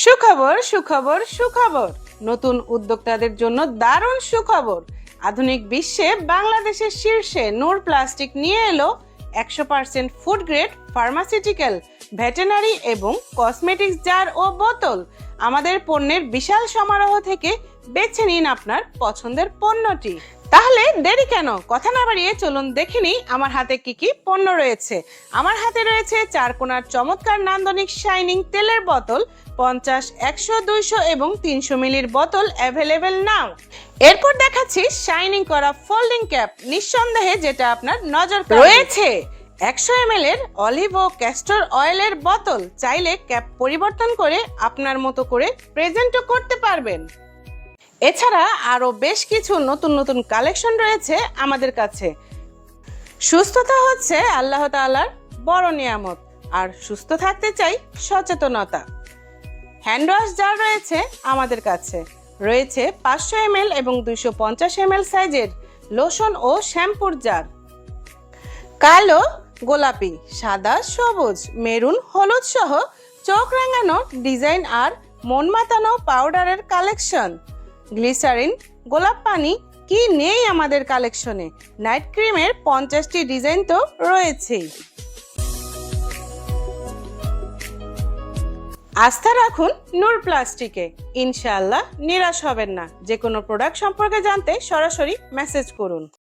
সুখবর সুখবর সুখবর, নতুন উদ্যোক্তাদের জন্য দারুণ সুখবর। আধুনিক বিশ্বে বাংলাদেশের শীর্ষে নূর প্লাস্টিক নিয়ে এলো 100% ফুড গ্রেড ফার্মাসিউটিক্যাল, ভেটেরিনারি এবং কসমেটিক্স জার ও বোতল। আমাদের পণ্যের বিশাল সমারোহ থেকে বেছে নিন আপনার পছন্দের পণ্যটি। তাহলে দেরি কেন, কথা না বাড়িয়ে চলুন দেখে নিই আমার হাতে কি কি পণ্য রয়েছে। আমার হাতে রয়েছে চারকোনার চমৎকার নান্দনিক শাইনিং তেলের বোতল, 50, 100, 200 এবং 300 মিলির বোতল অ্যাভেলেবেল নাও। এরপর দেখাচ্ছি শাইনিং করা ফোল্ডিং ক্যাপ, নিঃসন্দেহে যেটা আপনার নজর রয়েছে 100 ml এর অলিভ ও ক্যাস্টর অয়েলের বোতল। চাইলে ক্যাপ পরিবর্তন করে আপনার মতো করে প্রেজেন্টও করতে পারবেন। এছাড়া আরো বেশ কিছু নতুন নতুন কালেকশন রয়েছে আমাদের কাছে। সুস্থতা হচ্ছে আল্লাহ তাআলার বড় নিয়ামত, আর সুস্থ থাকতে চাই সচেতনতা। হ্যান্ড ওয়াশ জার রয়েছে আমাদের কাছে, রয়েছে 500 ml এবং 250 ml সাইজের লোশন ও শ্যাম্পুর জার। কালো, গোলাপি, সাদা, সবুজ, মেরুন, হলুদ সহ চোখ রাঙানো ডিজাইন আর মন মাতানো পাউডারের কালেকশন। গ্লিসারিন, গোলাপ পানি, কি নেই আমাদের কালেকশনে। নাইট ক্রিমের 50টি ডিজাইন তো রয়েছেই। আস্থা রাখুন নূর প্লাস্টিকে, ইনশাআল্লাহ নিরাশ হবেন না। যে কোনো প্রোডাক্ট সম্পর্কে জানতে সরাসরি মেসেজ করুন।